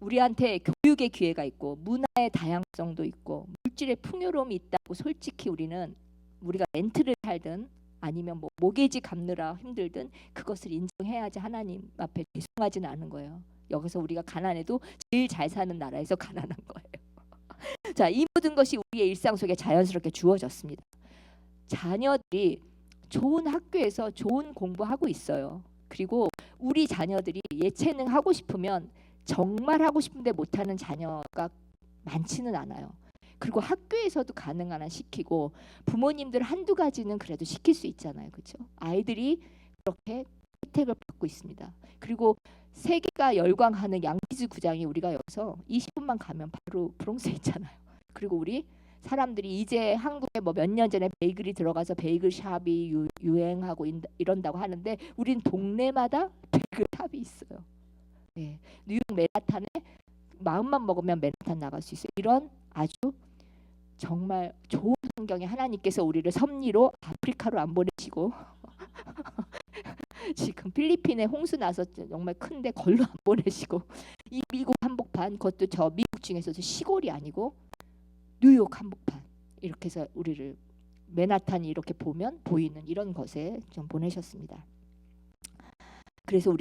우리한테 교육의 기회가 있고 문화의 다양성도 있고 물질의 풍요로움이 있다고 솔직히 우리가 렌트를 살든 아니면 뭐 모기지 갚느라 힘들든 그것을 인정해야지 하나님 앞에 죄송하지는 않은 거예요. 여기서 우리가 가난해도 제일 잘 사는 나라에서 가난한 거예요. 자, 이 모든 것이 우리의 일상 속에 자연스럽게 주어졌습니다. 자녀들이 좋은 학교에서 좋은 공부하고 있어요. 그리고 우리 자녀들이 예체능 하고 싶으면 정말 하고 싶은데 못하는 자녀가 많지는 않아요. 그리고 학교에서도 가능한 한 시키고 부모님들 한두 가지는 그래도 시킬 수 있잖아요. 그렇죠? 아이들이 그렇게 혜택을 받고 있습니다. 그리고 세계가 열광하는 양키즈 구장이 우리가 여기서 20분만 가면 바로 브롱스에 있잖아요. 그리고 우리 사람들이 이제 한국에 뭐 몇 년 전에 베이글이 들어가서 베이글 샵이 유행하고 이런다고 하는데 우린 동네마다 베이글 샵이 있어요. 네. 뉴욕 맨하탄에 마음만 먹으면 맨하탄 나갈 수 있어요. 이런 아주 정말 좋은 환경에 하나님께서 우리를 섭리로 아프리카로 안 보내시고 지금 필리핀에 홍수 나서 정말 큰데 걸로 안 보내시고 이 미국 한복판 그것도 저 미국 중에서도 시골이 아니고 뉴욕 한복판 이렇게 해서 우리를 맨하탄이 이렇게 보이는 이런 것에 좀 보내셨습니다. 그래서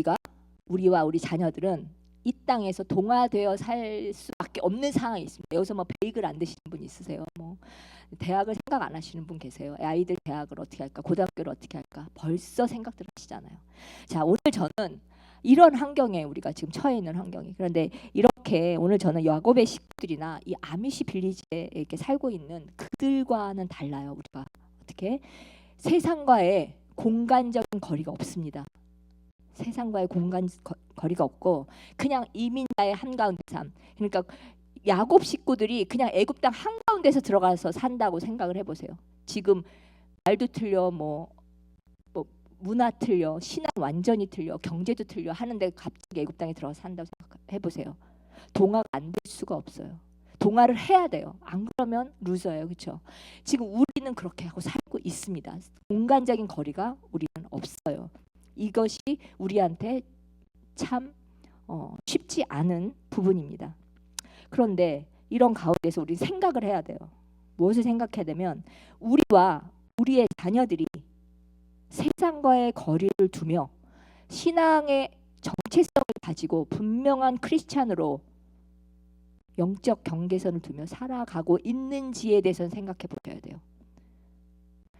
우리와 우리 자녀들은 이 땅에서 동화되어 살 수밖에 없는 상황이 있습니다. 여기서 뭐 베이글 안 드시는 분 있으세요? 뭐 대학을 생각 안 하시는 분 계세요? 아이들 대학을 어떻게 할까? 고등학교를 어떻게 할까? 벌써 생각들 하시잖아요. 자, 오늘 저는 이런 환경에 우리가 지금 처해 있는 환경이 그런데 이렇게 오늘 저는 야곱의 식구들이나 이 아미시 빌리지에 이렇게 살고 있는 그들과는 달라요. 우리가 어떻게 세상과의 공간적인 거리가 없습니다. 세상과의 거리가 없고 그냥 이민자의 한가운데 삶. 그러니까 야곱 식구들이 그냥 애굽 땅 한가운데서 들어가서 산다고 생각을 해보세요. 지금 말도 틀려 뭐 문화 틀려 신앙 완전히 틀려 경제도 틀려 하는데 갑자기 애굽 땅에 들어가서 산다고 생각해보세요. 동화가 안 될 수가 없어요. 동화를 해야 돼요. 안 그러면 루저예요. 그렇죠? 지금 우리는 그렇게 하고 살고 있습니다. 공간적인 거리가 우리는 없어요. 이것이 우리한테 참 쉽지 않은 부분입니다. 그런데 이런 가운데서 우리 생각을 해야 돼요. 무엇을 생각해야 되면 우리와 우리의 자녀들이 세상과의 거리를 두며 신앙의 정체성을 가지고 분명한 크리스찬으로 영적 경계선을 두며 살아가고 있는지에 대해서는 생각해 보셔야 돼요.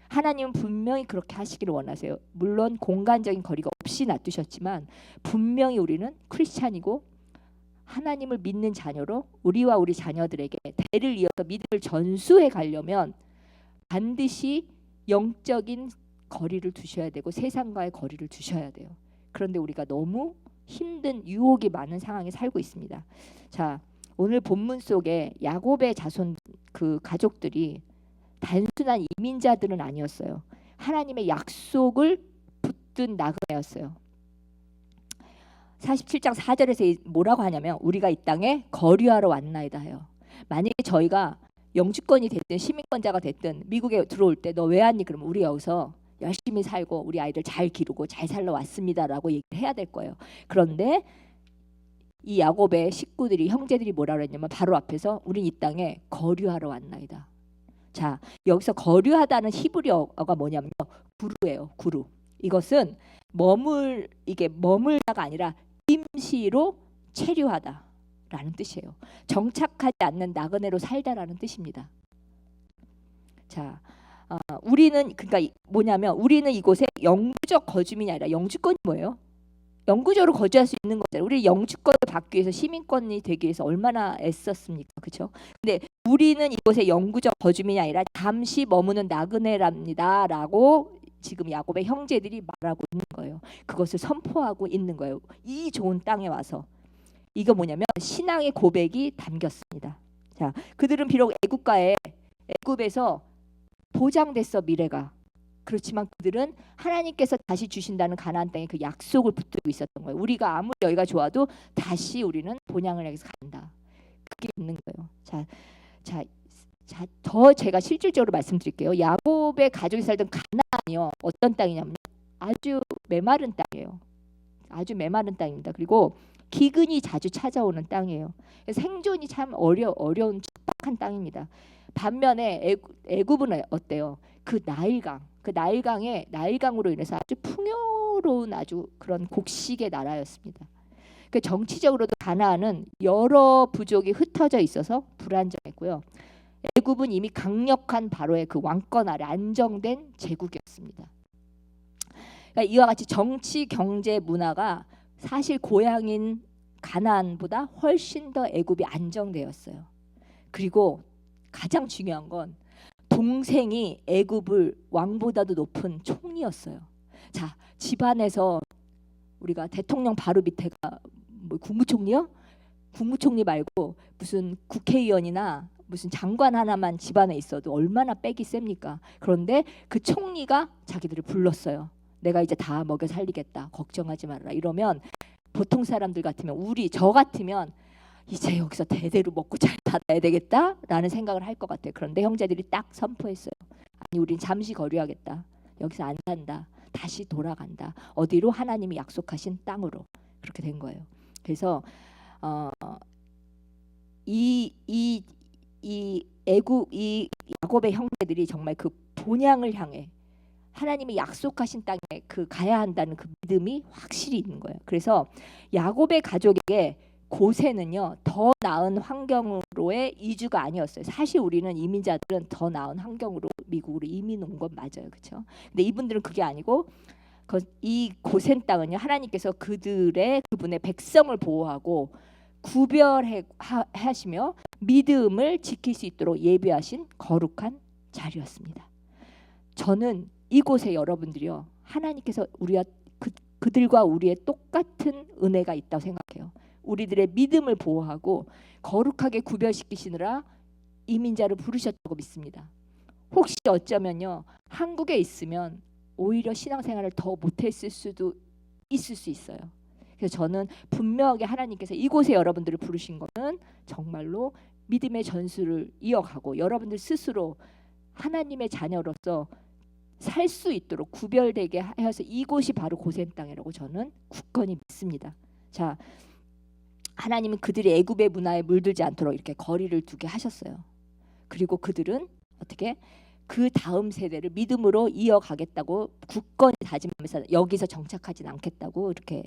하나님은 분명히 그렇게 하시기를 원하세요. 물론 공간적인 거리가 없이 놔두셨지만 분명히 우리는 크리스찬이고 하나님을 믿는 자녀로 우리와 우리 자녀들에게 대를 이어서 믿음을 전수해 가려면 반드시 영적인 거리를 두셔야 되고 세상과의 거리를 두셔야 돼요. 그런데 우리가 너무 힘든 유혹이 많은 상황에 살고 있습니다. 자, 오늘 본문 속에 야곱의 자손 그 가족들이 단순한 이민자들은 아니었어요. 하나님의 약속을 붙든 나그네였어요. 47장 4절에서 뭐라고 하냐면 우리가 이 땅에 거류하러 왔나이다 해요. 만약에 저희가 영주권이 됐든 시민권자가 됐든 미국에 들어올 때 너 왜 왔니? 그러면 우리 여기서 열심히 살고 우리 아이들 잘 기르고 잘 살러 왔습니다라고 얘기를 해야 될 거예요. 그런데 이 야곱의 식구들이 형제들이 뭐라 그랬냐면 바로 앞에서 우린 이 땅에 거류하러 왔나이다. 자, 여기서 거류하다는 히브리어가 뭐냐면요. 구루예요. 구루. 이것은 머물다가 아니라 임시로 체류하다라는 뜻이에요. 정착하지 않는 나그네로 살다라는 뜻입니다. 자, 우리는 그러니까 뭐냐면 우리는 이곳에 영구적 거주민이 아니라 영주권이 뭐예요? 영구적으로 거주할 수 있는 거잖아요. 우리 영주권을 받기 위해서 시민권이 되기 위해서 얼마나 애썼습니까? 그렇죠? 근데 우리는 이곳에 영구적 거주민이 아니라 잠시 머무는 나그네랍니다라고 지금 야곱의 형제들이 말하고 있는 거예요. 그것을 선포하고 있는 거예요. 이 좋은 땅에 와서 이거 뭐냐면 신앙의 고백이 담겼습니다. 자, 그들은 비록 애굽에서 보장됐어 미래가. 그렇지만 그들은 하나님께서 다시 주신다는 가나안 땅의 그 약속을 붙들고 있었던 거예요. 우리가 아무리 여기가 좋아도 다시 우리는 본향을 향해서 간다. 그게 있는 거예요. 더 제가 실질적으로 말씀드릴게요. 야곱의 가족이 살던 가나안이요. 어떤 땅이냐면 아주 메마른 땅이에요. 아주 메마른 땅입니다. 그리고 기근이 자주 찾아오는 땅이에요. 그래서 생존이 참 어려운 척박한 땅입니다. 반면에 애굽은 어때요? 그 나일강으로 인해서 아주 풍요로운 아주 그런 곡식의 나라였습니다. 그 정치적으로도 가나안은 여러 부족이 흩어져 있어서 불안정했고요. 애굽은 이미 강력한 바로의 그 왕권 아래 안정된 제국이었습니다. 그러니까 이와 같이 정치, 경제, 문화가 사실 고향인 가나안보다 훨씬 더 애굽이 안정되었어요. 그리고 가장 중요한 건 동생이 애굽을 왕보다도 높은 총리였어요. 자, 집안에서 우리가 대통령 바로 밑에가 뭐 국무총리요? 국무총리 말고 무슨 국회의원이나 무슨 장관 하나만 집안에 있어도 얼마나 빽이 셉니까? 그런데 그 총리가 자기들을 불렀어요. 내가 이제 다 먹여 살리겠다. 걱정하지 말라. 이러면 보통 사람들 같으면 저 같으면 이제 여기서 대대로 먹고 잘 살아야 되겠다라는 생각을 할 것 같아요. 그런데 형제들이 딱 선포했어요. 아니, 우린 잠시 거류하겠다. 여기서 안 산다. 다시 돌아간다. 어디로? 하나님이 약속하신 땅으로. 그렇게 된 거예요. 그래서 이 야곱의 형제들이 정말 그 본향을 향해 하나님이 약속하신 땅에 그 가야 한다는 그 믿음이 확실히 있는 거예요. 그래서 야곱의 가족에게 고세는요, 더 나은 환경으로의 이주가 아니었어요. 사실 우리는 이민자들은 더 나은 환경으로 미국으로 이민 온 건 맞아요, 그렇죠? 근데 이분들은 그게 아니고 이 고센 땅은요, 하나님께서 그분의 백성을 보호하고 구별하시며 믿음을 지킬 수 있도록 예비하신 거룩한 자리였습니다. 저는 이곳에 여러분들이요, 하나님께서 그들과 우리의 똑같은 은혜가 있다고 생각해요. 우리들의 믿음을 보호하고 거룩하게 구별시키시느라 이민자를 부르셨다고 믿습니다. 혹시 어쩌면요, 한국에 있으면 오히려 신앙생활을 더 못했을 수도 있을 수 있어요. 그래서 저는 분명하게 하나님께서 이곳에 여러분들을 부르신 것은 정말로 믿음의 전수를 이어가고 여러분들 스스로 하나님의 자녀로서 살 수 있도록 구별되게 하여서 이곳이 바로 고센 땅이라고 저는 굳건히 믿습니다. 자, 하나님은 그들이 애굽의 문화에 물들지 않도록 이렇게 거리를 두게 하셨어요. 그리고 그들은 어떻게 그 다음 세대를 믿음으로 이어가겠다고 굳건히 다짐하면서 여기서 정착하진 않겠다고 이렇게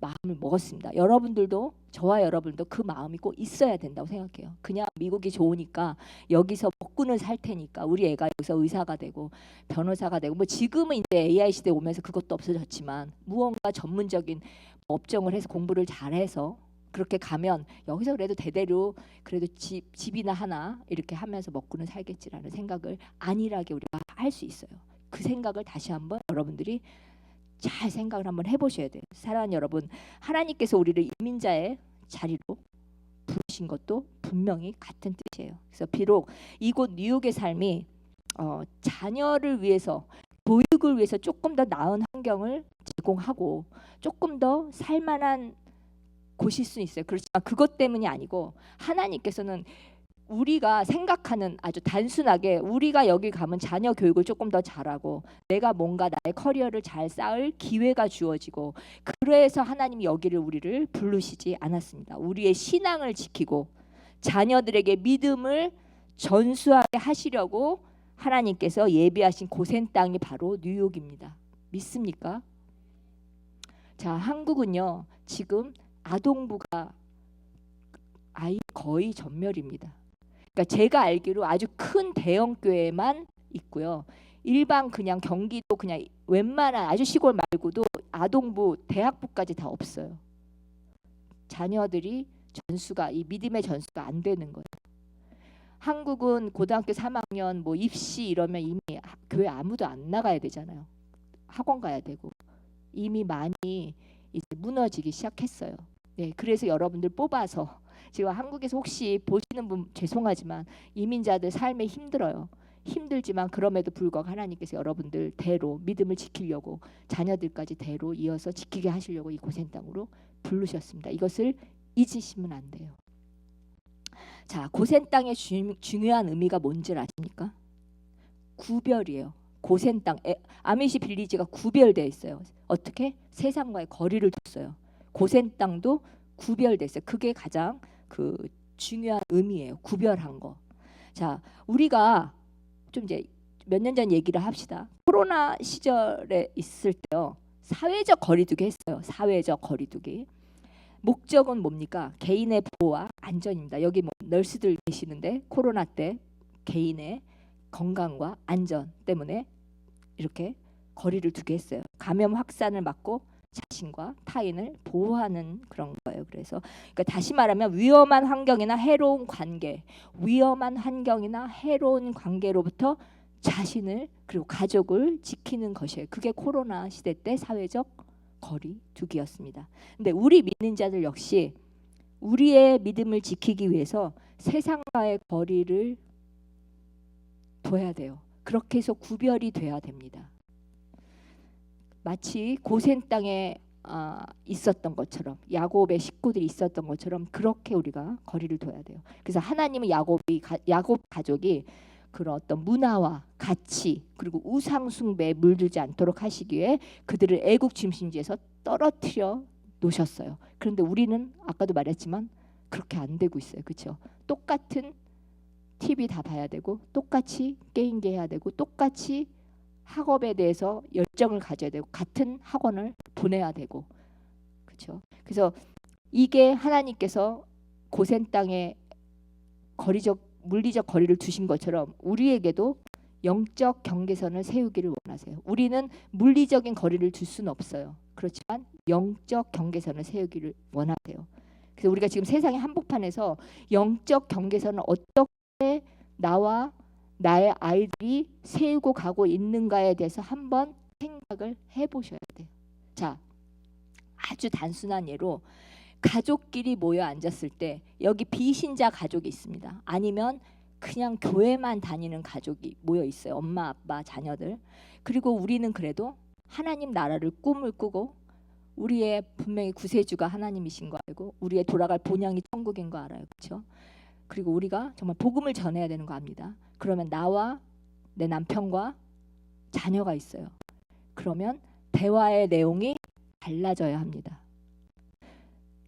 마음을 먹었습니다. 여러분들도, 저와 여러분도 그 마음이 꼭 있어야 된다고 생각해요. 그냥 미국이 좋으니까 여기서 먹고는 살 테니까 우리 애가 여기서 의사가 되고 변호사가 되고, 뭐 지금은 이제 AI 시대 오면서 그것도 없어졌지만 무언가 전문적인 업종을 해서 공부를 잘해서 그렇게 가면 여기서 그래도 대대로 그래도 집이나 하나 이렇게 하면서 먹고는 살겠지라는 생각을 안일하게 우리가 할 수 있어요. 그 생각을 다시 한번 여러분들이 잘 생각을 한번 해보셔야 돼요. 사랑하는 여러분, 하나님께서 우리를 이민자의 자리로 부르신 것도 분명히 같은 뜻이에요. 그래서 비록 이곳 뉴욕의 삶이 자녀를 위해서, 교육을 위해서 조금 더 나은 환경을 제공하고 조금 더 살만한 곳일 수 있어요. 그렇지만 그것 때문이 아니고 하나님께서는 우리가 생각하는 아주 단순하게 우리가 여기 가면 자녀 교육을 조금 더 잘하고 내가 뭔가 나의 커리어를 잘 쌓을 기회가 주어지고, 그래서 하나님이 우리를 부르시지 않았습니다. 우리의 신앙을 지키고 자녀들에게 믿음을 전수하게 하시려고 하나님께서 예비하신 고센 땅이 바로 뉴욕입니다. 믿습니까? 자, 한국은요, 지금 아동부가 거의 전멸입니다. 그러니까 제가 알기로 아주 큰 대형 교회만 있고요. 일반 그냥 경기도 그냥 웬만한 아주 시골 말고도 아동부, 대학부까지 다 없어요. 자녀들이 전수가, 이 믿음의 전수가 안 되는 거예요. 한국은 고등학교 3학년 뭐 입시 이러면 이미 교회 아무도 안 나가야 되잖아요. 학원 가야 되고 이미 많이 이제 무너지기 시작했어요. 네, 그래서 여러분들 뽑아서 지금 한국에서 혹시 보시는 분 죄송하지만 이민자들 삶에 힘들어요. 힘들지만 그럼에도 불구하고 하나님께서 여러분들 대로 믿음을 지키려고 자녀들까지 대로 이어서 지키게 하시려고 이 고센 땅으로 부르셨습니다. 이것을 잊으시면 안 돼요. 자, 고센 땅의 중요한 의미가 뭔지 아십니까? 구별이에요. 고센 땅, 아미시 빌리지가 구별되어 있어요. 어떻게? 세상과의 거리를 뒀어요. 고센 땅도 구별됐어요. 그게 가장 그 중요한 의미예요. 구별한 거. 자, 우리가 좀 이제 몇 년 전 얘기를 합시다. 코로나 시절에 있을 때요. 사회적 거리두기 했어요. 사회적 거리두기. 목적은 뭡니까? 개인의 보호와 안전입니다. 여기 뭐 널스들 계시는데 코로나 때 개인의 건강과 안전 때문에 이렇게 거리를 두게 했어요. 감염 확산을 막고 자신과 타인을 보호하는 그런 거예요. 그래서 그러니까 다시 말하면 위험한 환경이나 해로운 관계, 위험한 환경이나 해로운 관계로부터 자신을 그리고 가족을 지키는 것이에요. 그게 코로나 시대 때 사회적 거리두기였습니다. 근데 우리 믿는 자들 역시 우리의 믿음을 지키기 위해서 세상과의 거리를 둬야 돼요. 그렇게 해서 구별이 돼야 됩니다. 마치 고센 땅에 있었던 것처럼 야곱의 식구들이 있었던 것처럼 그렇게 우리가 거리를 둬야 돼요. 그래서 하나님은 야곱 가족이 그런 어떤 문화와 가치 그리고 우상 숭배에 물들지 않도록 하시기 위해 그들을 애국 중심지에서 떨어뜨려 놓으셨어요. 그런데 우리는 아까도 말했지만 그렇게 안 되고 있어요. 그렇죠? 똑같은 TV 다 봐야 되고 똑같이 게임기 해야 되고 똑같이 학업에 대해서 열정을 가져야 되고 같은 학원을 보내야 되고 그렇죠? 그래서 이게 하나님께서 고센 땅에 물리적 거리를 두신 것처럼 우리에게도 영적 경계선을 세우기를 원하세요. 우리는 물리적인 거리를 둘 수는 없어요. 그렇지만 영적 경계선을 세우기를 원하세요. 그래서 우리가 지금 세상의 한복판에서 영적 경계선을 어떻게 나와 나의 아이들이 세우고 가고 있는가에 대해서 한번 생각을 해보셔야 돼요. 자, 아주 단순한 예로 가족끼리 모여 앉았을 때 여기 비신자 가족이 있습니다. 아니면 그냥 교회만 다니는 가족이 모여 있어요. 엄마, 아빠, 자녀들. 그리고 우리는 그래도 하나님 나라를 꿈을 꾸고 우리의 분명히 구세주가 하나님이신 거 알고 우리의 돌아갈 본향이 천국인 거 알아요. 그렇죠? 그리고 우리가 정말 복음을 전해야 되는 거 압니다. 그러면 나와 내 남편과 자녀가 있어요. 그러면 대화의 내용이 달라져야 합니다.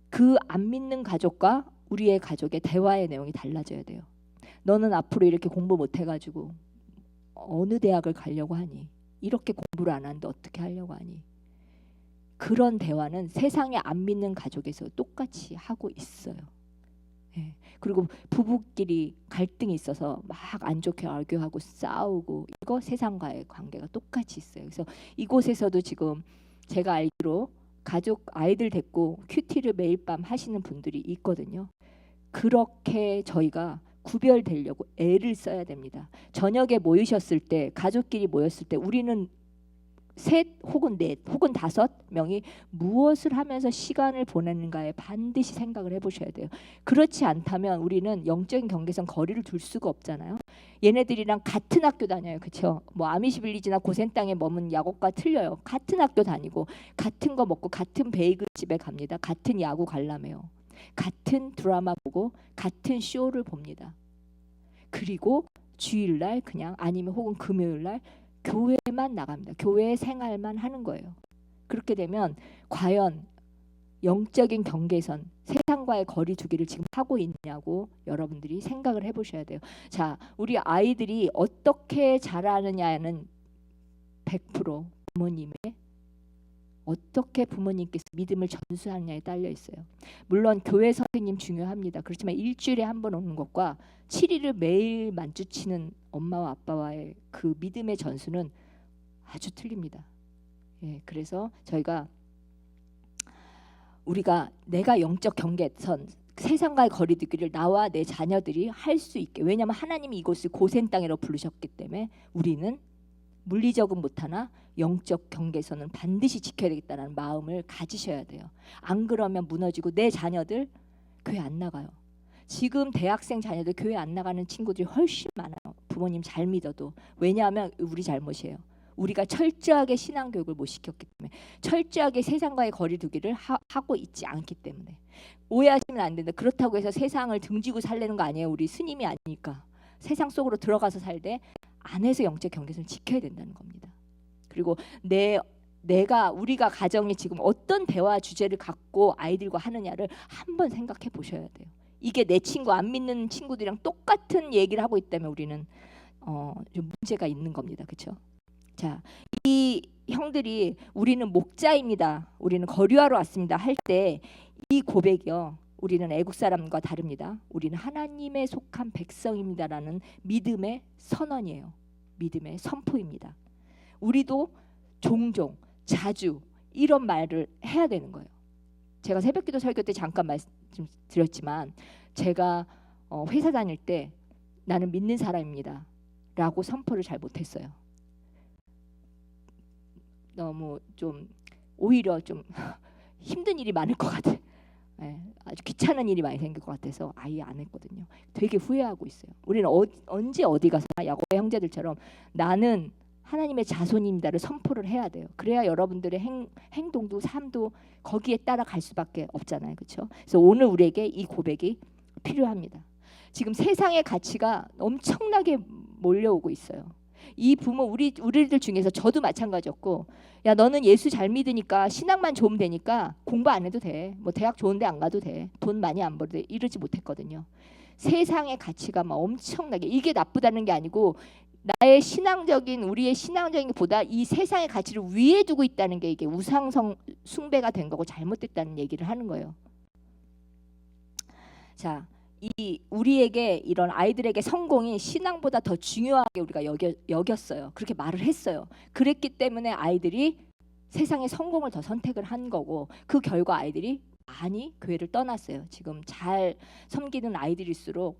그 안 믿는 가족과 우리의 가족의 대화의 내용이 달라져야 돼요. 너는 앞으로 이렇게 공부 못 해가지고 어느 대학을 가려고 하니? 이렇게 공부를 안 하는데 어떻게 하려고 하니? 그런 대화는 세상에 안 믿는 가족에서 똑같이 하고 있어요. 예. 그리고 부부끼리 갈등이 있어서 막 안 좋게 알교하고 싸우고 이거 세상과의 관계가 똑같이 있어요. 그래서 이곳에서도 지금 제가 알기로 가족 아이들 데리고 큐티를 매일 밤 하시는 분들이 있거든요. 그렇게 저희가 구별되려고 애를 써야 됩니다. 저녁에 모이셨을 때 가족끼리 모였을 때 우리는 셋 혹은 넷 혹은 5명이 무엇을 하면서 시간을 보내는가에 반드시 생각을 해보셔야 돼요. 그렇지 않다면 우리는 영적인 경계선 거리를 둘 수가 없잖아요. 얘네들이랑 같은 학교 다녀요. 그렇죠? 뭐 아미시빌리지나 고센 땅에 머문 야곱과 틀려요. 같은 학교 다니고 같은 거 먹고 같은 베이글집에 갑니다. 같은 야구 관람해요. 같은 드라마 보고 같은 쇼를 봅니다. 그리고 주일날 그냥 아니면 혹은 금요일날 교회만 나갑니다. 교회 생활만 하는 거예요. 그렇게 되면 과연 영적인 경계선, 세상과의 거리 두기를 지금 하고 있냐고 여러분들이 생각을 해보셔야 돼요. 자, 우리 아이들이 어떻게 자라느냐는 100% 부모님의 어떻게 부모님께서 믿음을 전수하느냐에 딸려 있어요. 물론 교회 선생님 중요합니다. 그렇지만 일주일에 한 번 오는 것과 7일을 매일 만주치는 엄마와 아빠와의 그 믿음의 전수는 아주 틀립니다. 예, 그래서 우리가 내가 영적 경계선, 세상과의 거리두기를 나와 내 자녀들이 할 수 있게, 왜냐하면 하나님이 이곳을 고센 땅으로 부르셨기 때문에 우리는 물리적은 못하나 영적 경계선은 반드시 지켜야 되겠다는 마음을 가지셔야 돼요. 안 그러면 무너지고 내 자녀들 교회 안 나가요. 지금 대학생 자녀들 교회 안 나가는 친구들이 훨씬 많아요. 부모님 잘 믿어도. 왜냐하면 우리 잘못이에요. 우리가 철저하게 신앙교육을 못 시켰기 때문에, 철저하게 세상과의 거리두기를 하고 있지 않기 때문에. 오해하시면 안 된다. 그렇다고 해서 세상을 등지고 살려는 거 아니에요. 우리 스님이 아니니까. 세상 속으로 들어가서 살되 안에서 영적 경계선을 지켜야 된다는 겁니다. 그리고 내 우리가 가정에 지금 어떤 대화 주제를 갖고 아이들과 하느냐를 한번 생각해 보셔야 돼요. 이게 내 친구, 안 믿는 친구들이랑 똑같은 얘기를 하고 있다면 우리는 좀 문제가 있는 겁니다. 그렇죠? 자, 이 형들이 우리는 목자입니다, 우리는 거류하러 왔습니다 할 때 이 고백이요, 우리는 애국 사람과 다릅니다, 우리는 하나님에 속한 백성입니다라는 믿음의 선언이에요. 믿음의 선포입니다. 우리도 종종 자주 이런 말을 해야 되는 거예요. 제가 새벽기도 설교 때 잠깐 말씀드렸지만 제가 회사 다닐 때 나는 믿는 사람입니다 라고 선포를 잘 못했어요. 너무 좀 오히려 좀 힘든 일이 많을 것 같아요. 아주 귀찮은 일이 많이 생길 것 같아서 아예 안 했거든요. 되게 후회하고 있어요. 우리는 언제 어디 가서 야곱의 형제들처럼 나는 하나님의 자손입니다를 선포를 해야 돼요. 그래야 여러분들의 행동도 삶도 거기에 따라갈 수밖에 없잖아요. 그렇죠? 그래서 오늘 우리에게 이 고백이 필요합니다. 지금 세상의 가치가 엄청나게 몰려오고 있어요. 이 부모 우리들 중에서 저도 마찬가지였고, 야 너는 예수 잘 믿으니까 신앙만 좋으면 되니까 공부 안 해도 돼, 뭐 대학 좋은데 안 가도 돼, 돈 많이 안 벌어도 돼, 이러지 못했거든요. 세상의 가치가 막 엄청나게, 이게 나쁘다는 게 아니고 나의 우리의 신앙적인 것보다 이 세상의 가치를 위에 두고 있다는 게 이게 우상성 숭배가 된 거고 잘못됐다는 얘기를 하는 거예요. 자, 우리에게 이런 아이들에게 성공이 신앙보다 더 중요하게 우리가 여겼어요. 그렇게 말을 했어요. 그랬기 때문에 아이들이 세상의 성공을 더 선택을 한 거고, 그 결과 아이들이 많이 교회를 떠났어요. 지금 잘 섬기는 아이들일수록,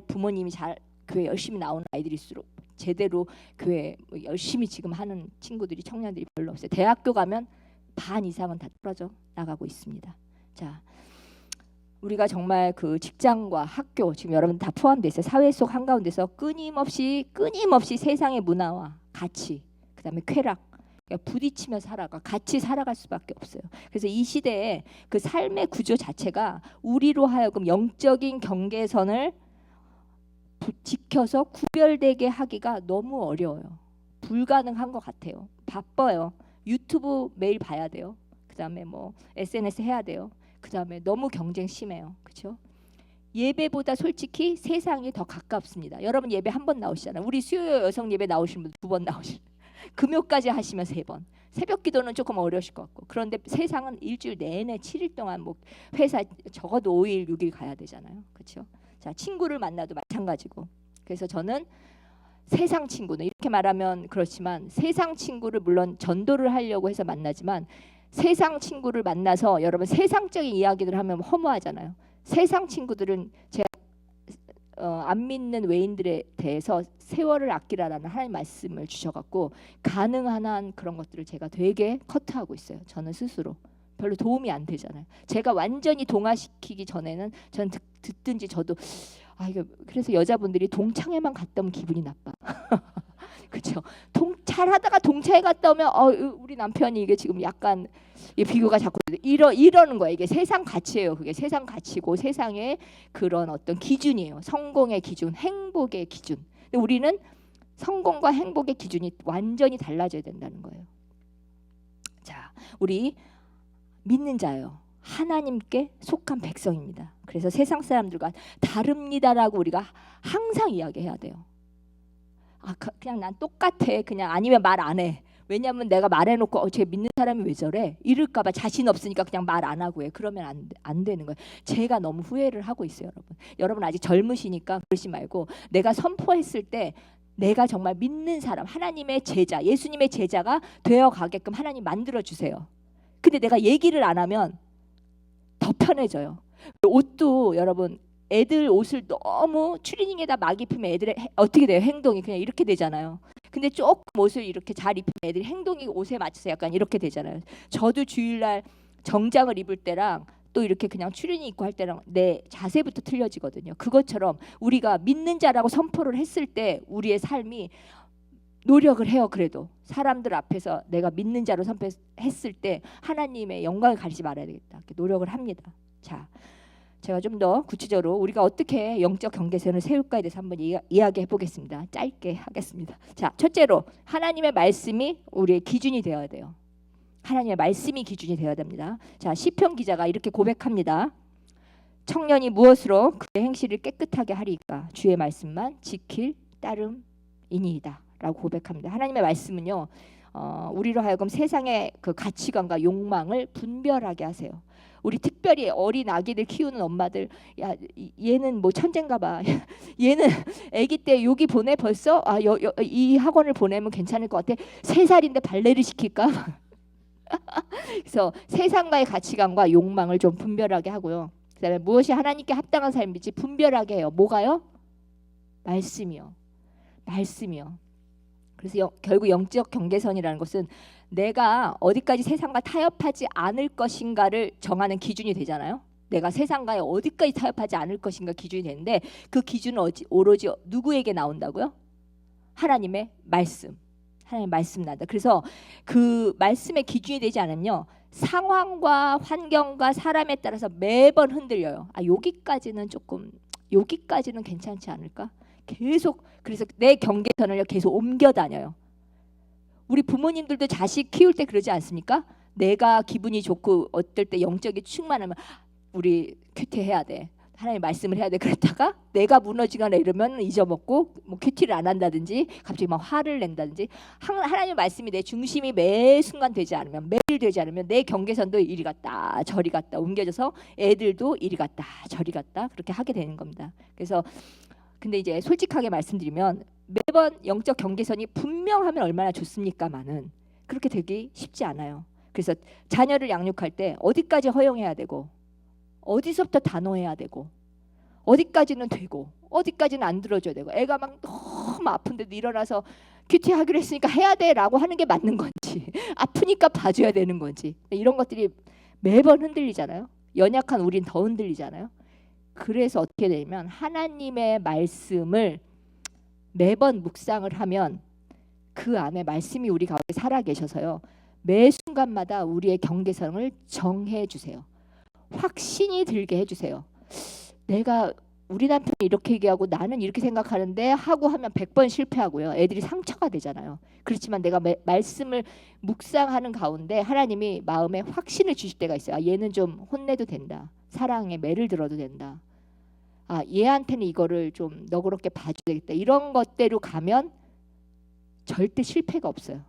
부모님이 잘 교회 열심히 나오는 아이들일수록 제대로 교회 열심히 지금 하는 친구들이, 청년들이 별로 없어요. 대학교 가면 반 이상은 다 떨어져 나가고 있습니다. 자, 우리가 정말 그 직장과 학교, 지금 여러분 다 포함되어 있어요. 사회 속 한가운데서 끊임없이 세상의 문화와 가치, 그다음에 쾌락, 부딪히며 같이 살아갈 수밖에 없어요. 그래서 이 시대에 그 삶의 구조 자체가 우리로 하여금 영적인 경계선을 지켜서 구별되게 하기가 너무 어려워요. 불가능한 것 같아요. 바빠요. 유튜브 매일 봐야 돼요. 그다음에 뭐 SNS 해야 돼요. 그다음에 너무 경쟁 심해요. 그렇죠? 예배보다 솔직히 세상이 더 가깝습니다. 여러분 예배 한 번 나오시잖아요. 우리 수요 여성 예배 나오신 분 2번 나오시죠. 금요까지 하시면 3번. 새벽 기도는 조금 어려우실 것 같고, 그런데 세상은 일주일 내내 7일 동안 뭐 회사 적어도 5일 6일 가야 되잖아요. 그렇죠? 자, 친구를 만나도 마찬가지고. 그래서 저는 세상 친구는, 이렇게 말하면 그렇지만 세상 친구를 물론 전도를 하려고 해서 만나지만, 세상 친구를 만나서 여러분 세상적인 이야기를 하면 허무하잖아요. 세상 친구들은 제가 안 믿는 외인들에 대해서 세월을 아끼라라는 하나님 말씀을 주셔갖고 가능한 한 그런 것들을 제가 되게 커트하고 있어요. 저는 스스로 별로 도움이 안 되잖아요. 제가 완전히 동화시키기 전에는 전 듣든지 저도 이거 그래서 여자분들이 동창회만 갔다 오면 기분이 나빠. 그렇죠? 잘하다가 동창회 갔다 오면 우리 남편이 이게 지금 약간 비교가 자꾸 이러는 거예요. 이게 세상 가치예요. 그게 세상 가치고 세상의 그런 어떤 기준이에요. 성공의 기준, 행복의 기준. 근데 우리는 성공과 행복의 기준이 완전히 달라져야 된다는 거예요. 자, 우리 믿는 자예요. 하나님께 속한 백성입니다. 그래서 세상 사람들과 다릅니다라고 우리가 항상 이야기해야 돼요. 그냥 난 똑같아. 그냥 아니면 말 안 해. 왜냐하면 내가 말해놓고 쟤 믿는 사람이 왜 저래? 이럴까봐 자신 없으니까 그냥 말 안 하고 해. 그러면 안 되는 거예요. 제가 너무 후회를 하고 있어요, 여러분. 여러분 아직 젊으시니까 그러지 말고, 내가 선포했을 때 내가 정말 믿는 사람, 하나님의 제자, 예수님의 제자가 되어 가게끔 하나님 만들어 주세요. 근데 내가 얘기를 안 하면 더 편해져요. 옷도 여러분, 애들 옷을 너무 추리닝에다 막 입히면 애들의 어떻게 돼요? 행동이 그냥 이렇게 되잖아요. 근데 조금 옷을 이렇게 잘 입히면 애들이 행동이 옷에 맞춰서 약간 이렇게 되잖아요. 저도 주일날 정장을 입을 때랑 또 이렇게 그냥 추리닝 입고 할 때랑 내 자세부터 틀려지거든요. 그것처럼 우리가 믿는 자라고 선포를 했을 때 우리의 삶이, 노력을 해요. 그래도 사람들 앞에서 내가 믿는 자로 선포했을 때 하나님의 영광을 가리지 말아야 되겠다. 이렇게 노력을 합니다. 자, 제가 좀 더 구체적으로 우리가 어떻게 영적 경계선을 세울까에 대해서 한번 이야기해 보겠습니다. 짧게 하겠습니다. 자, 첫째로 하나님의 말씀이 우리의 기준이 되어야 돼요. 하나님의 말씀이 기준이 되어야 됩니다. 자, 시편 기자가 이렇게 고백합니다. 청년이 무엇으로 그의 행실을 깨끗하게 하리까? 주의 말씀만 지킬 따름이니이다 라고 고백합니다. 하나님의 말씀은요, 우리로 하여금 세상의 그 가치관과 욕망을 분별하게 하세요. 우리 특별히 어린 아기들 키우는 엄마들, 야, 얘는 뭐 천재인가 봐. 얘는 아기 때 여기 보내 벌써? 이 학원을 보내면 괜찮을 것 같아. 3살인데 발레를 시킬까? 그래서 세상과의 가치관과 욕망을 좀 분별하게 하고요. 그다음에 무엇이 하나님께 합당한 삶인지 분별하게 해요. 뭐가요? 말씀이요. 말씀이요. 그래서 결국 영적 경계선이라는 것은 내가 어디까지 세상과 타협하지 않을 것인가를 정하는 기준이 되잖아요. 내가 세상과에 어디까지 타협하지 않을 것인가 기준이 되는데, 그 기준은 오로지 누구에게 나온다고요? 하나님의 말씀. 하나님의 말씀 난다. 그래서 그 말씀의 기준이 되지 않으면요, 상황과 환경과 사람에 따라서 매번 흔들려요. 여기까지는 조금, 여기까지는 괜찮지 않을까? 계속, 그래서 내 경계선을 계속 옮겨 다녀요. 우리 부모님들도 자식 키울 때 그러지 않습니까? 내가 기분이 좋고 어떨 때 영적이 충만하면 우리 큐티해야 돼, 하나님의 말씀을 해야 돼. 그랬다가 내가 무너지거나 이러면 잊어먹고 뭐 큐티를 안 한다든지 갑자기 막 화를 낸다든지, 하나님의 말씀이 내 중심이 매 순간 되지 않으면, 매일 되지 않으면 내 경계선도 이리 갔다 저리 갔다 옮겨져서 애들도 이리 갔다 저리 갔다 그렇게 하게 되는 겁니다. 그래서 근데 이제 솔직하게 말씀드리면 매번 영적 경계선이 분명하면 얼마나 좋습니까마는 그렇게 되기 쉽지 않아요. 그래서 자녀를 양육할 때 어디까지 허용해야 되고 어디서부터 단호해야 되고 어디까지는 되고 어디까지는 안 들어줘야 되고, 애가 막 너무 아픈데도 일어나서 큐티 하기로 했으니까 해야 돼라고 하는 게 맞는 건지 아프니까 봐줘야 되는 건지, 이런 것들이 매번 흔들리잖아요. 연약한 우린 더 흔들리잖아요. 그래서 어떻게 되냐면 하나님의 말씀을 매번 묵상을 하면 그 안에 말씀이 우리 가운데 살아계셔서요, 매 순간마다 우리의 경계선을 정해 주세요. 확신이 들게 해주세요. 내가 우리 남편이 이렇게 얘기하고 나는 이렇게 생각하는데 하고 하면 100번 실패하고요. 애들이 상처가 되잖아요. 그렇지만 내가 말씀을 묵상하는 가운데 하나님이 마음에 확신을 주실 때가 있어요. 얘는 좀 혼내도 된다. 사랑에 매를 들어도 된다. 얘한테는 이거를 좀 너그럽게 봐줘야 되겠다. 이런 것대로 가면 절대 실패가 없어요.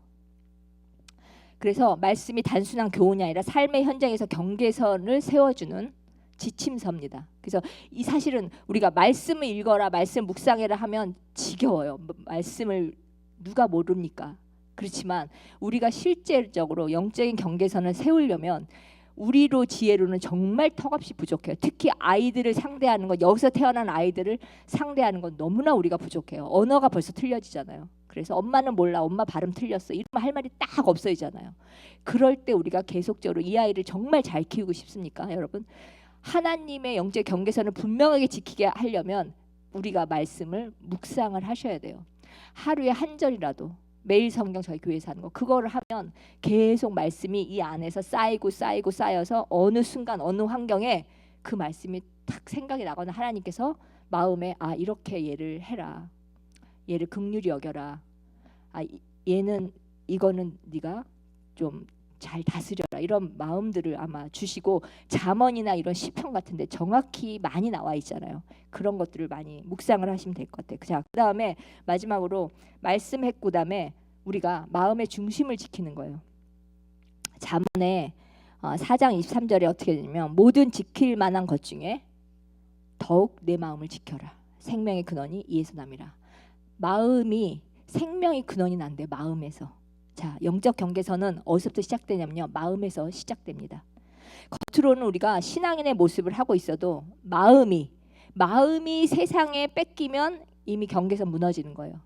그래서 말씀이 단순한 교훈이 아니라 삶의 현장에서 경계선을 세워주는 지침서입니다. 그래서 이 사실은 우리가 말씀을 읽어라, 말씀 묵상해라 하면 지겨워요. 말씀을 누가 모릅니까? 그렇지만 우리가 실제적으로 영적인 경계선을 세우려면 우리로 지혜로는 정말 턱없이 부족해요. 특히 아이들을 상대하는 것, 여기서 태어난 아이들을 상대하는 건 너무나 우리가 부족해요. 언어가 벌써 틀려지잖아요. 그래서 엄마는 몰라, 엄마 발음 틀렸어, 이러면 할 말이 딱 없어지잖아요. 그럴 때 우리가 계속적으로 이 아이를 정말 잘 키우고 싶습니까, 여러분? 하나님의 영적 경계선을 분명하게 지키게 하려면 우리가 말씀을 묵상을 하셔야 돼요. 하루에 한 절이라도 매일 성경 저희 교회에서 하는 거, 그거를 하면 계속 말씀이 이 안에서 쌓이고 쌓여서 어느 순간 어느 환경에 그 말씀이 탁 생각이 나거나 하나님께서 마음에 이렇게 얘를 해라, 얘를 긍휼히 여겨라, 얘는 이거는 네가 좀 잘 다스려라, 이런 마음들을 아마 주시고, 잠언이나 이런 시편 같은데 정확히 많이 나와 있잖아요. 그런 것들을 많이 묵상을 하시면 될 것 같아요. 자, 그다음에 마지막으로 말씀했고 그다음에 우리가 마음의 중심을 지키는 거예요. 잠언의 4장 23절에 어떻게 되냐면, 모든 지킬 만한 것 중에 더욱 내 마음을 지켜라. 생명의 근원이 이에서 남이라. 마음이, 생명의 근원이 난대, 마음에서. 자, 영적 경계선은 어디서부터 시작되냐면요, 마음에서 시작됩니다. 겉으로는 우리가 신앙인의 모습을 하고 있어도 마음이 세상에 뺏기면 이미 경계선 무너지는 거예요.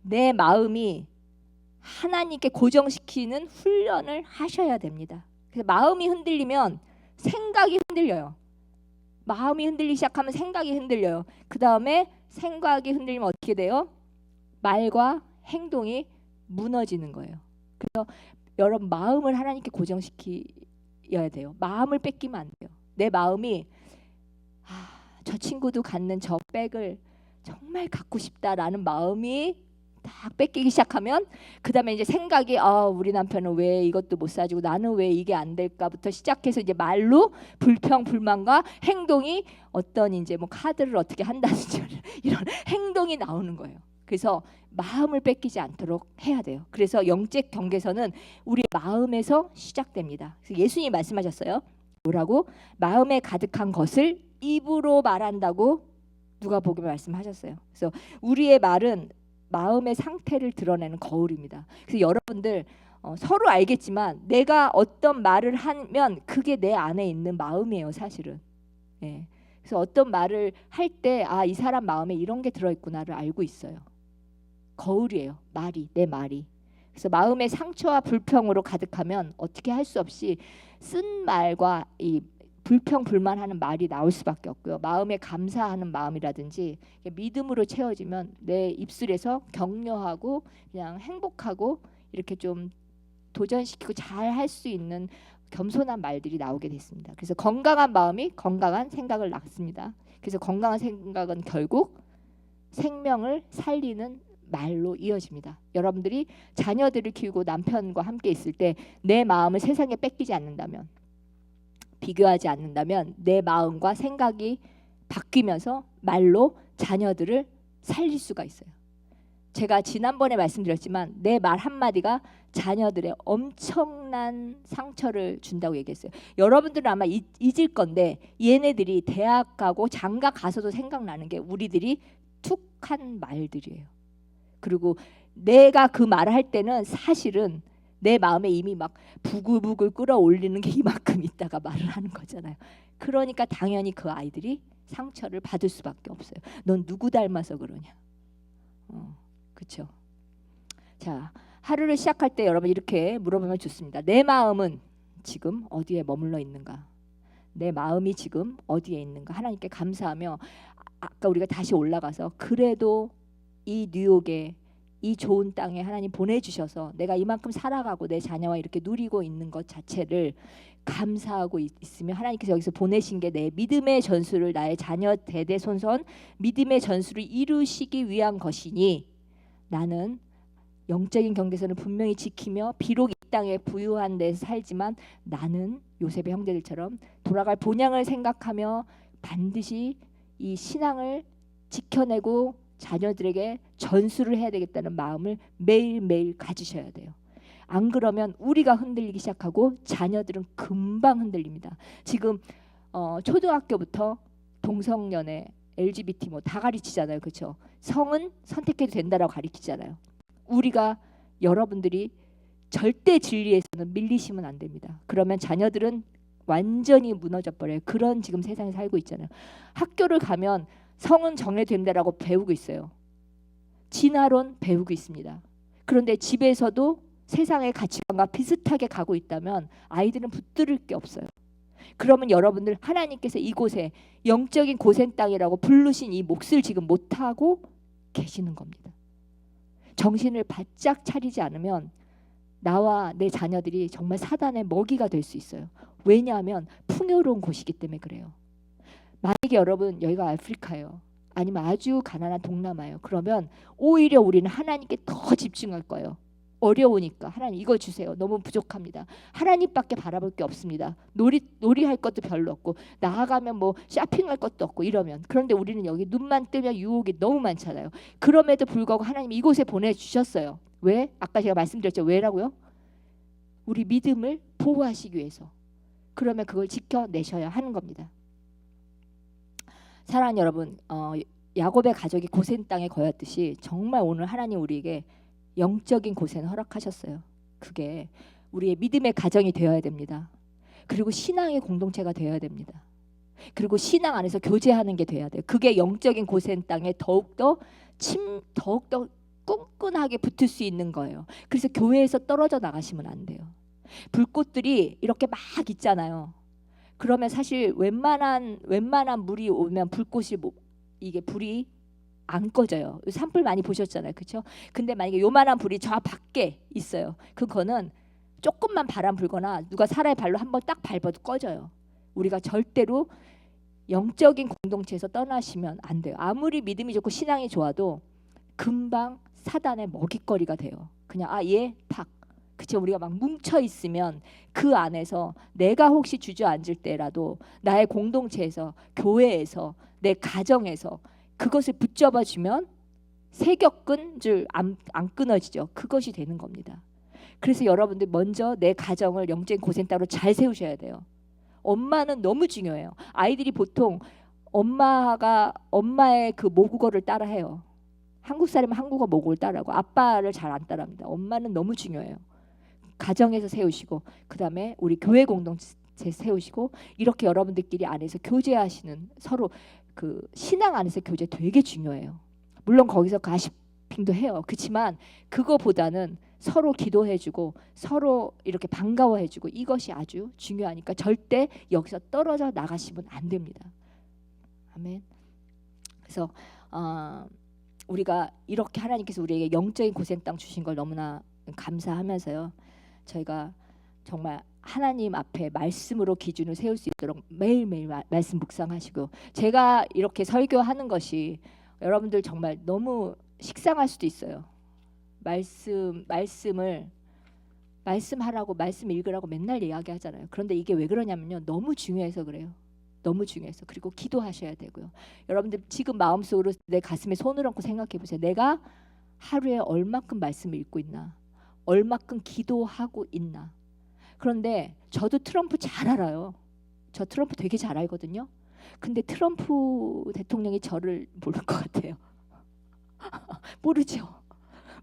내 마음이 하나님께 고정시키는 훈련을 하셔야 됩니다. 그래서 마음이 흔들리면 생각이 흔들려요. 마음이 흔들리기 시작하면 생각이 흔들려요. 그 다음에 생각이 흔들리면 어떻게 돼요? 말과 행동이 무너지는 거예요. 그래서 여러분, 마음을 하나님께 고정시켜야 돼요. 마음을 뺏기면 안 돼요. 내 마음이 저 친구도 갖는 저 백을 정말 갖고 싶다라는 마음이 딱 뺏기기 시작하면 그 다음에 이제 생각이 우리 남편은 왜 이것도 못 사주고 나는 왜 이게 안 될까부터 시작해서 이제 말로 불평 불만과 행동이 어떤 이제 뭐 카드를 어떻게 한다든지 이런 행동이 나오는 거예요. 그래서 마음을 뺏기지 않도록 해야 돼요. 그래서 영적 경계선은 우리 마음에서 시작됩니다. 그래서 예수님이 말씀하셨어요. 뭐라고? 마음에 가득한 것을 입으로 말한다고 누가복음에 말씀하셨어요. 그래서 우리의 말은 마음의 상태를 드러내는 거울입니다. 그래서 여러분들 서로 알겠지만 내가 어떤 말을 하면 그게 내 안에 있는 마음이에요, 사실은. 예. 그래서 어떤 말을 할 때 이 사람 마음에 이런 게 들어있구나를 알고 있어요. 거울이에요. 말이, 내 말이. 그래서 마음의 상처와 불평으로 가득하면 어떻게 할 수 없이 쓴 말과 이 불평 불만하는 말이 나올 수밖에 없고요. 마음에 감사하는 마음이라든지 믿음으로 채워지면 내 입술에서 격려하고 그냥 행복하고 이렇게 좀 도전시키고 잘 할 수 있는 겸손한 말들이 나오게 됐습니다. 그래서 건강한 마음이 건강한 생각을 낳습니다. 그래서 건강한 생각은 결국 생명을 살리는 말로 이어집니다. 여러분들이 자녀들을 키우고 남편과 함께 있을 때 내 마음을 세상에 뺏기지 않는다면, 비교하지 않는다면 내 마음과 생각이 바뀌면서 말로 자녀들을 살릴 수가 있어요. 제가 지난번에 말씀드렸지만 내 말 한마디가 자녀들의 엄청난 상처를 준다고 얘기했어요. 여러분들은 아마 잊을 건데 얘네들이 대학 가고 장가 가서도 생각나는 게 우리들이 툭한 말들이에요. 그리고 내가 그 말을 할 때는 사실은 내 마음에 이미 막 부글부글 끌어올리는 게 이만큼 있다가 말을 하는 거잖아요. 그러니까 당연히 그 아이들이 상처를 받을 수밖에 없어요. 넌 누구 닮아서 그러냐. 그렇죠. 자, 하루를 시작할 때 여러분 이렇게 물어보면 좋습니다. 내 마음은 지금 어디에 머물러 있는가? 내 마음이 지금 어디에 있는가? 하나님께 감사하며 아까 우리가 다시 올라가서 그래도 이 뉴욕에 이 좋은 땅에 하나님 보내주셔서 내가 이만큼 살아가고 내 자녀와 이렇게 누리고 있는 것 자체를 감사하고 있으며 하나님께서 여기서 보내신 게 내 믿음의 전술을 나의 자녀 대대손손 믿음의 전술을 이루시기 위한 것이니 나는 영적인 경계선을 분명히 지키며 비록 이 땅에 부유한 데서 살지만 나는 요셉의 형제들처럼 돌아갈 본향을 생각하며 반드시 이 신앙을 지켜내고 자녀들에게 전수를 해야 되겠다는 마음을 매일매일 가지셔야 돼요. 안 그러면 우리가 흔들리기 시작하고 자녀들은 금방 흔들립니다. 지금 초등학교부터 동성연애, LGBT 뭐 다 가르치잖아요. 그렇죠? 성은 선택해도 된다라고 가르치잖아요. 우리가 여러분들이 절대 진리에서는 밀리시면 안 됩니다. 그러면 자녀들은 완전히 무너져 버려요. 그런 지금 세상에 살고 있잖아요. 학교를 가면 성은 정해된다라고 배우고 있어요. 진화론 배우고 있습니다. 그런데 집에서도 세상의 가치관과 비슷하게 가고 있다면 아이들은 붙들을 게 없어요. 그러면 여러분들 하나님께서 이곳에 영적인 고센 땅이라고 부르신 이 몫을 지금 못하고 계시는 겁니다. 정신을 바짝 차리지 않으면 나와 내 자녀들이 정말 사단의 먹이가 될 수 있어요. 왜냐하면 풍요로운 곳이기 때문에 그래요. 만약에 여러분 여기가 아프리카예요. 아니면 아주 가난한 동남아예요. 그러면 오히려 우리는 하나님께 더 집중할 거예요. 어려우니까 하나님 이거 주세요. 너무 부족합니다. 하나님밖에 바라볼 게 없습니다. 놀이할 것도 별로 없고 나아가면 뭐 쇼핑할 것도 없고 이러면 그런데 우리는 여기 눈만 뜨면 유혹이 너무 많잖아요. 그럼에도 불구하고 하나님 이곳에 보내주셨어요. 왜? 아까 제가 말씀드렸죠. 왜라고요? 우리 믿음을 보호하시기 위해서. 그러면 그걸 지켜내셔야 하는 겁니다. 사랑하는 여러분, 야곱의 가족이 고센 땅에 거였듯이 정말 오늘 하나님 우리에게 영적인 고센을 허락하셨어요. 그게 우리의 믿음의 가정이 되어야 됩니다. 그리고 신앙의 공동체가 되어야 됩니다. 그리고 신앙 안에서 교제하는 게 돼야 돼요. 그게 영적인 고센 땅에 더욱더 끈끈하게 붙을 수 있는 거예요. 그래서 교회에서 떨어져 나가시면 안 돼요. 불꽃들이 이렇게 막 있잖아요. 그러면 사실 웬만한 물이 오면 불꽃이 이게 불이 안 꺼져요. 산불 많이 보셨잖아요. 그렇죠? 근데 만약에 요만한 불이 저 밖에 있어요. 그거는 조금만 바람 불거나 누가 사람의 발로 한번 딱 밟아도 꺼져요. 우리가 절대로 영적인 공동체에서 떠나시면 안 돼요. 아무리 믿음이 좋고 신앙이 좋아도 금방 사단의 먹잇거리가 돼요. 그냥 얘 팍. 그쵸? 우리가 막 뭉쳐 있으면 그 안에서 내가 혹시 주저앉을 때라도 나의 공동체에서, 교회에서, 내 가정에서 그것을 붙잡아 주면 세격근줄 안 끊어지죠. 그것이 되는 겁니다. 그래서 여러분들 먼저 내 가정을 영적인 고센터로 잘 세우셔야 돼요. 엄마는 너무 중요해요. 아이들이 보통 엄마의 그 모국어를 따라해요. 한국 사람은 한국어 모국어를 따라하고 아빠를 잘 안 따라합니다. 엄마는 너무 중요해요. 가정에서 세우시고 그다음에 우리 교회 공동체 세우시고 이렇게 여러분들끼리 안에서 교제하시는 서로 그 신앙 안에서 교제 되게 중요해요. 물론 거기서 가시핑도 해요. 그렇지만 그거보다는 서로 기도해주고 서로 이렇게 반가워해주고 이것이 아주 중요하니까 절대 여기서 떨어져 나가시면 안 됩니다. 아멘. 그래서 우리가 이렇게 하나님께서 우리에게 영적인 고센 땅 주신 걸 너무나 감사하면서요. 저희가 정말 하나님 앞에 말씀으로 기준을 세울 수 있도록 매일매일 말씀 묵상하시고 제가 이렇게 설교하는 것이 여러분들 정말 너무 식상할 수도 있어요. 말씀하라고 말씀 읽으라고 맨날 이야기하잖아요. 그런데 이게 왜 그러냐면요. 너무 중요해서 그래요. 너무 중요해서. 그리고 기도하셔야 되고요. 여러분들 지금 마음속으로 내 가슴에 손을 얹고 생각해 보세요. 내가 하루에 얼마큼 말씀을 읽고 있나? 얼마큼 기도하고 있나? 그런데 저도 트럼프 잘 알아요. 저 트럼프 되게 잘 알거든요. 근데 트럼프 대통령이 저를 모를 것 같아요. 모르죠.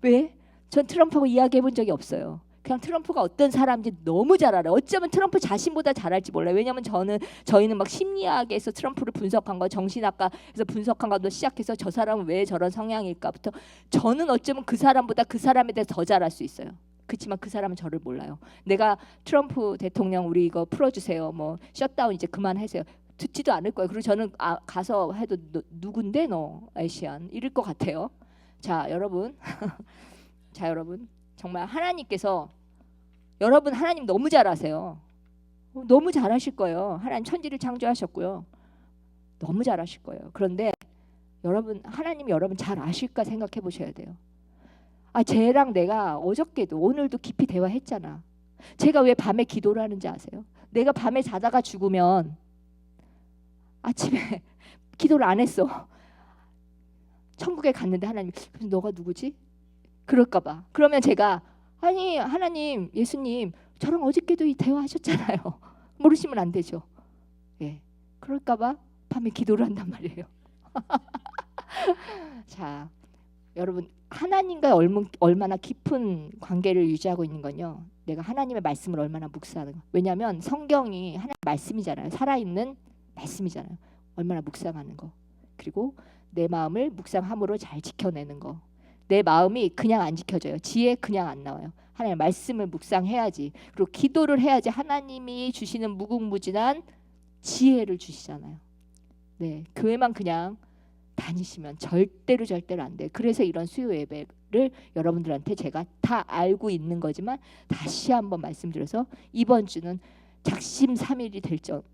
왜? 전 트럼프하고 이야기해 본 적이 없어요. 그냥 트럼프가 어떤 사람인지 너무 잘 알아요. 어쩌면 트럼프 자신보다 잘 알지 몰라요. 왜냐하면 저희는 막 심리학에서 트럼프를 분석한 거, 정신학과에서 분석한 것도 시작해서 저 사람은 왜 저런 성향일까부터 저는 어쩌면 그 사람보다 그 사람에 대해서 더 잘 알 수 있어요. 그렇지만 그 사람은 저를 몰라요. 내가 트럼프 대통령 우리 이거 풀어주세요. 뭐 셧다운 이제 그만하세요. 듣지도 않을 거예요. 그리고 저는 가서 해도 누군데 너 아시안 이럴 것 같아요. 자 여러분 자 여러분 정말 하나님께서 여러분 하나님 너무 잘 아세요. 너무 잘 하실 거예요. 하나님 천지를 창조하셨고요. 너무 잘 하실 거예요. 그런데 여러분 하나님 여러분 잘 아실까 생각해 보셔야 돼요. 쟤랑 내가 어저께도 오늘도 깊이 대화했잖아. 제가 왜 밤에 기도를 하는지 아세요? 내가 밤에 자다가 죽으면 아침에 기도를 안 했어. 천국에 갔는데 하나님 너가 누구지? 그럴까 봐. 그러면 제가 아니 하나님 예수님 저랑 어저께도 이 대화하셨잖아요. 모르시면 안 되죠. 예, 그럴까 봐 밤에 기도를 한단 말이에요. 자 여러분 하나님과 얼마나 깊은 관계를 유지하고 있는 건요. 내가 하나님의 말씀을 얼마나 묵상하는 거. 왜냐하면 성경이 하나님의 말씀이잖아요. 살아있는 말씀이잖아요. 얼마나 묵상하는 거. 그리고 내 마음을 묵상함으로 잘 지켜내는 거. 내 마음이 그냥 안 지켜져요. 지혜 그냥 안 나와요. 하나님의 말씀을 묵상해야지. 그리고 기도를 해야지 하나님이 주시는 무궁무진한 지혜를 주시잖아요. 네, 교회만 그냥 다니시면 절대로 안 돼요. 그래서 이런 수요 예배를 여러분들한테 제가 다 알고 있는 거지만 다시 한번 말씀드려서 이번 주는 작심삼일이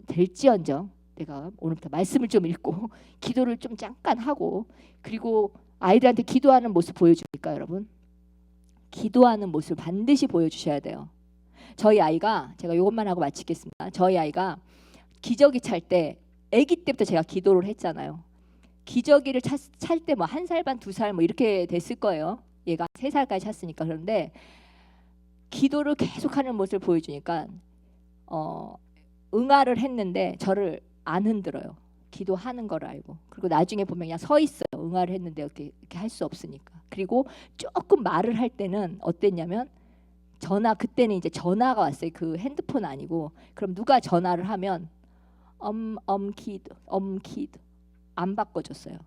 될지언정 내가 오늘부터 말씀을 좀 읽고 기도를 좀 잠깐 하고 그리고 아이들한테 기도하는 모습 보여주니까 여러분 기도하는 모습을 반드시 보여주셔야 돼요. 저희 아이가 제가 이것만 하고 마치겠습니다. 저희 아이가 기저귀 찰 때 아기 때부터 제가 기도를 했잖아요. 기저귀를 찰 때 뭐 1살 반 2살 뭐 이렇게 됐을 거예요. 얘가 3살까지 찼으니까. 그런데 기도를 계속하는 모습을 보여주니까 응아를 했는데 저를 안 흔들어요. 기도하는 걸 알고. 그리고 나중에 보면 그냥 서 있어요. 응아를 했는데 이렇게 할 수 없으니까. 그리고 조금 말을 할 때는 어땠냐면 그때는 이제 전화가 왔어요. 그 핸드폰 아니고. 그럼 누가 전화를 하면 키드 안 바꿔줬어요.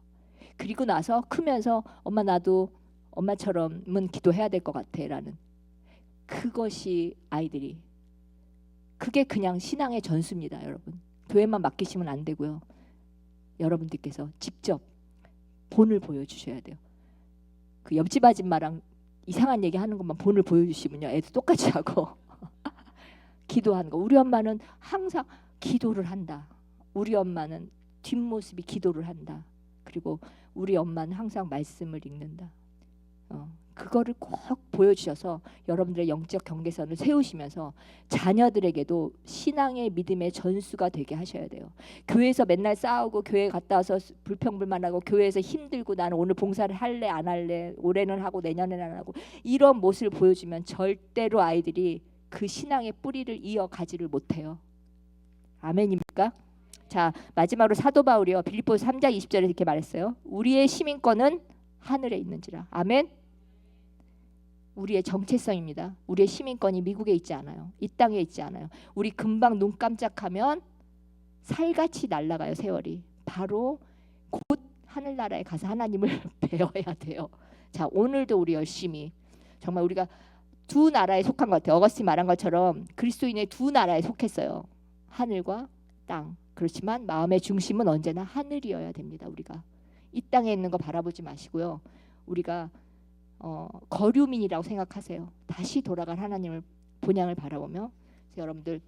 그리고 나서 크면서 엄마 나도 엄마처럼은 기도해야 될 것 같아라는 그것이 아이들이 그게 그냥 신앙의 전수입니다. 여러분 교회만 맡기시면 안 되고요. 여러분들께서 직접 본을 보여주셔야 돼요. 그 옆집 아줌마랑 이상한 얘기 하는 것만 본을 보여주시면요 애도 똑같이 하고 기도하는 거. 우리 엄마는 항상 기도를 한다. 우리 엄마는 뒷모습이 기도를 한다. 그리고 우리 엄마는 항상 말씀을 읽는다. 그거를 꼭 보여주셔서 여러분들의 영적 경계선을 세우시면서 자녀들에게도 신앙의 믿음의 전수가 되게 하셔야 돼요. 교회에서 맨날 싸우고 교회 갔다 와서 불평불만하고 교회에서 힘들고 나는 오늘 봉사를 할래 안 할래 올해는 하고 내년에는 안 하고 이런 모습을 보여주면 절대로 아이들이 그 신앙의 뿌리를 이어가지를 못해요. 아멘입니까? 자, 마지막으로 사도 바울이요 빌립보서 3장 20절에 이렇게 말했어요. 우리의 시민권은 하늘에 있는지라. 아멘. 우리의 정체성입니다. 우리의 시민권이 미국에 있지 않아요. 이 땅에 있지 않아요. 우리 금방 눈 깜짝하면 살같이 날아가요. 세월이. 바로 곧 하늘나라에 가서 하나님을 배워야 돼요. 자, 오늘도 우리 열심히 정말 우리가 두 나라에 속한 것 같아요. 어거스틴 말한 것처럼 그리스도인의 두 나라에 속했어요. 하늘과 땅. 그렇지만 마음의 중심은 언제나 하늘이어야 됩니다. 우리가 이 땅에 있는 거 바라보지 마시고요. 우리가 거류민이라고 생각하세요. 다시 돌아갈 하나님을 본향을 바라보며 여러분들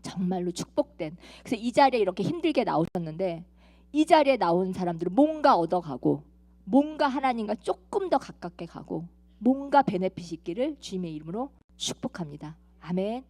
정말로 축복된. 그래서 이 자리에 이렇게 힘들게 나오셨는데 이 자리에 나온 사람들은 뭔가 얻어가고 뭔가 하나님과 조금 더 가깝게 가고 뭔가 베네핏이 있기를 주님의 이름으로 축복합니다. 아멘.